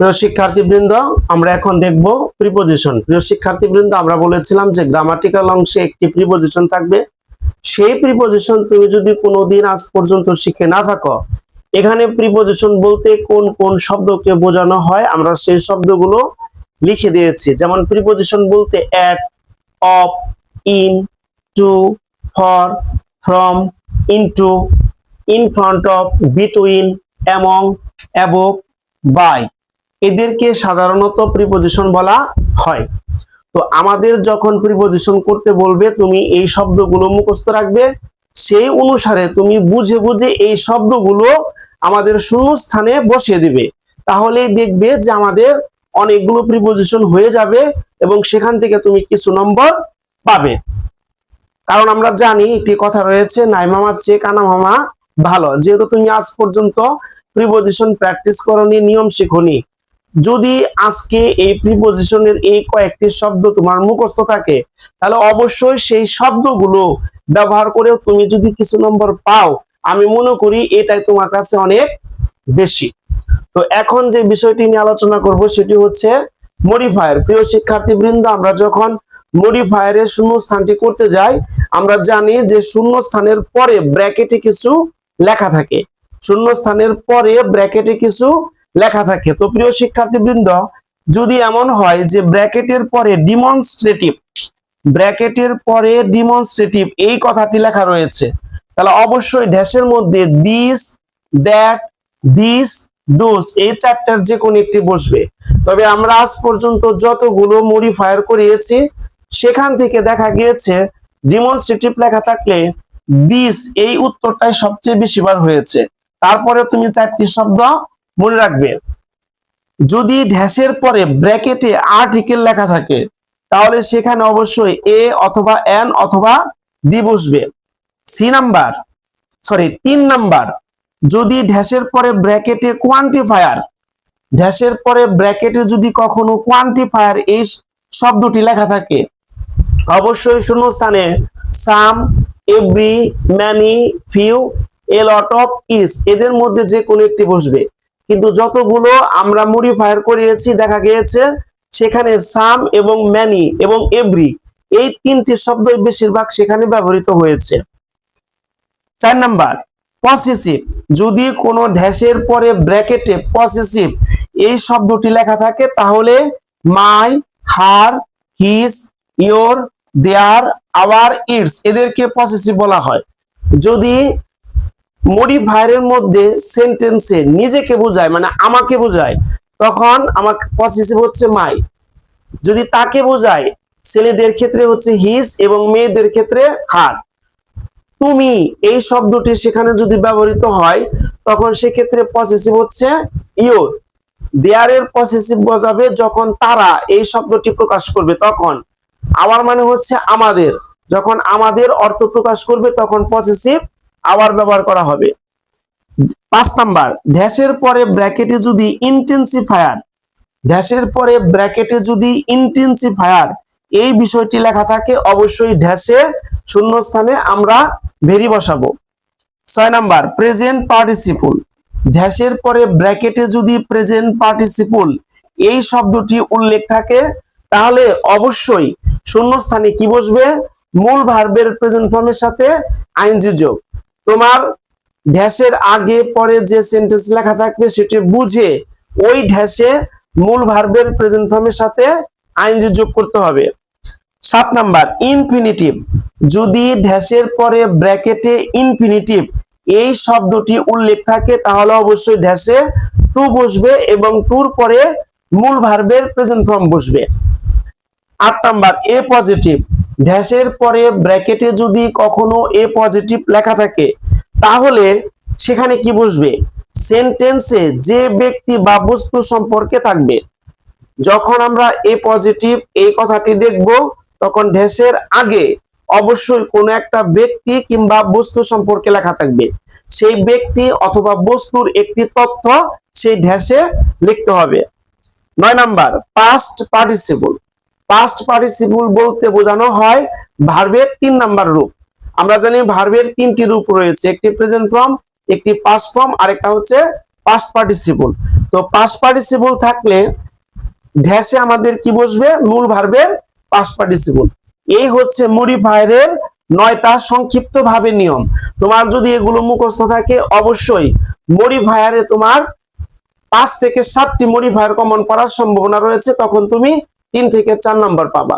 প্রিয় শিক্ষার্থীবৃন্দ, আমরা এখন দেখব প্রিপোজিশন। প্রিয় শিক্ষার্থীবৃন্দ, আমরা বলেছিলাম যে গ্রামাটিক্যাল অংশে একটি প্রিপোজিশন থাকবে। সেই প্রিপোজিশন তুমি যদি কোনোদিন আজ পর্যন্ত শিখে না থাকো, এখানে প্রিপোজিশন বলতে কোন কোন শব্দকে বোঝানো হয় আমরা সেই শব্দগুলো লিখে দিয়েছি। যেমন প্রিপোজিশন বলতে at, of, in, to, for, from, into, in front of, between, among, above, by, এদেরকে সাধারণত প্রিপোজিশন বলা হয়। তো আমাদের যখন প্রিপোজিশন করতে বলবে তুমি এই শব্দগুলো মুখস্থ রাখবে, সেই অনুসারে তুমি বুঝে বুঝে এই শব্দগুলো আমাদের শূন্যস্থানে বসিয়ে দিবে। তাহলেই দেখবে যে আমাদের অনেকগুলো প্রিপোজিশন হয়ে যাবে এবং সেখান থেকে তুমি কিছু নম্বর পাবে। কারণ আমরা জানি একটি কথা রয়েছে, নাই মামার চেয়ে কানা মামা ভালো। যেহেতু তুমি আজ পর্যন্ত প্রিপোজিশন প্র্যাকটিস করনি, নিয়ম শিখনি, যদি আজকে এই প্রিপোজিশনের এই কয়েকটি শব্দ তোমার মুখস্থ থাকে, তাহলে অবশ্যই সেই শব্দগুলো ব্যবহার করে তুমি যদি কিছু নম্বর পাও, আমি মনে করি এটাই তোমার কাছে অনেক বেশি। তো এখন যে বিষয়টি নিয়ে আলোচনা করব সেটি হচ্ছে মডিফায়ার। প্রিয় শিক্ষার্থীবৃন্দ, আমরা যখন মডিফায়ারের শূন্যস্থানটি করতে যাই, আমরা জানি যে শূন্যস্থানের পরে ব্র্যাকেটে কিছু লেখা থাকে। শূন্যস্থানের পরে ব্র্যাকেটে কিছু লেখা থাকে। তো প্রিয় শিক্ষার্থীবৃন্দ, যদি এমন হয় যে ব্র্যাকেটের পরে ডেমনস্ট্রেটিভ এই কথাটি লেখা রয়েছে, তাহলে অবশ্যই ড্যাশের মধ্যে দিস, দ্যাট, দিস, দোস এই চারটার যে কোনো একটি বসবে। তবে আমরা আজ পর্যন্ত যতগুলো মডিফায়ার করিয়েছি সেখান থেকে দেখা গিয়েছে ডেমনস্ট্রেটিভ লেখা থাকলে দিস এই উত্তরটাই সবচেয়ে বেশিবার হয়েছে। তারপরে তুমি চারটি শব্দ মনে রাখবে। যদি ড্যাশের পরে ব্র্যাকেটে আর্টিকেল লেখা থাকে, তাহলে সেখানে অবশ্যই এ অথবা এন অথবা দি বসবে। 3 নাম্বার, যদি ড্যাশের পরে ব্র্যাকেটে যদি কখনো কোয়ান্টিফায়ার এই শব্দটি লেখা থাকে, অবশ্যই শূন্যস্থানে some, every, many, few, a lot of, is এদের মধ্যে যে কোনো একটি বসবে। কিন্তু যতগুলো আমরা মডিফায়ার করিয়েছি দেখা গিয়েছে সেখানে সাম এবং ম্যানি এবং এভরি এই তিনটি শব্দই বেশিরভাগ সেখানে ব্যবহৃত হয়েছে। 4 নাম্বার, পসেসিভ, যদি কোনো ড্যাশের পরে ব্র্যাকেটে পসেসিভ এই শব্দটি লেখা থাকে, তাহলে my, her, his, your, their, our, its এদেরকে পসেসিভ বলা হয়। যদি মডিফায়ারের মধ্যে সেন্টেন্সে নিজেকে বোঝায়, মানে আমাকে বোঝায়, তখন আমাকে পসেসিভ হচ্ছে মাই। যদি তাকে বোঝায়, ছেলেদের ক্ষেত্রে হচ্ছে হিজ এবং মেয়েদের ক্ষেত্রে হার। তুমি এই শব্দটি সেখানে যদি ব্যবহৃত হয়, তখন সেক্ষেত্রে পসেসিভ হচ্ছে ইয়োর। দেয়ারের পসেসিভ বোঝাবে যখন তারা এই শব্দটি প্রকাশ করবে, তখন। আওয়ার মানে হচ্ছে আমাদের, যখন আমাদের অর্থ প্রকাশ করবে তখন পসেসিভ আওয়ার ব্যবহার করা হবে। 5 নাম্বার, ড্যাশের পরে ব্র্যাকেটে যদি ইন্টেন্সিফায়ার এই বিষয়টি লেখা থাকে, অবশ্যই ড্যাশে শূন্যস্থানে আমরা ভেরি বসাবো। 6 নাম্বার, প্রেজেন্ট পার্টিসিপল, ড্যাশের পরে ব্র্যাকেটে যদি প্রেজেন্ট পার্টিসিপল এই শব্দটি উল্লেখ থাকে, তাহলে অবশ্যই শূন্যস্থানে কি বসবে? মূল ভার্বের প্রেজেন্ট ফর্মের সাথে আইএনজি যোগ। তোমার ড্যাশের আগে পরে যে সেন্টেন্স লেখা থাকবে সেটি বুঝে ওই ড্যাশে মূল ভার্বের প্রেজেন্ট ফর্মের সাথে আইএনজি যোগ করতে হবে। 7 নাম্বার, ইনফিনিটিভ, যদি ড্যাশের পরে ব্র্যাকেটে ইনফিনিটিভ এই শব্দটি উল্লেখ থাকে, তাহলে অবশ্যই ড্যাশে টু বসবে এবং টুর পরে মূল ভার্বের প্রেজেন্ট ফর্ম বসবে। 8 নাম্বার, এ পজিটিভ, ড্যাশের পরে ব্র্যাকেটে যদি কখনো এ পজিটিভ লেখা থাকে, তাহলে সেখানে কি বসবে? সেন্টেন্সে যে ব্যক্তি বা বস্তু সম্পর্কে থাকবে। যখন আমরা এ পজিটিভ এই কথাটি দেখব, তখন ড্যাশের আগে অবশ্যই কোনো একটা ব্যক্তি কিংবা বস্তু সম্পর্কে লেখা থাকবে। সেই ব্যক্তি অথবা বস্তুর একটি তথ্য সেই ড্যাশে লিখতে হবে। 9 নাম্বার, পাস্ট পার্টিসিপল বলতে বোঝানো হয় ভার্বের 3 নাম্বার রূপ। আমরা জানি ভার্বের 3টি রূপ রয়েছে, একটি প্রেজেন্ট ফর্ম, একটি পাস্ট ফর্ম, আরেকটা হচ্ছে পাস্ট পার্টিসিপল। তো পাস্ট পার্টিসিপল থাকলে ড্যাশে আমাদের কি বসবে? মূল ভার্বের পাস্ট পার্টিসিপল। এই হচ্ছে মডিফায়ারের 9টা সংক্ষিপ্ত ভাবে নিয়ম। তোমার যদি এগুলো মুখস্থ থাকে অবশ্যই মডিফায়ারে তোমার 5 থেকে 7টি মডিফায়ার কমন করার সম্ভাবনা রয়েছে, তখন তুমি 3 থেকে 4 নাম্বার পাবা।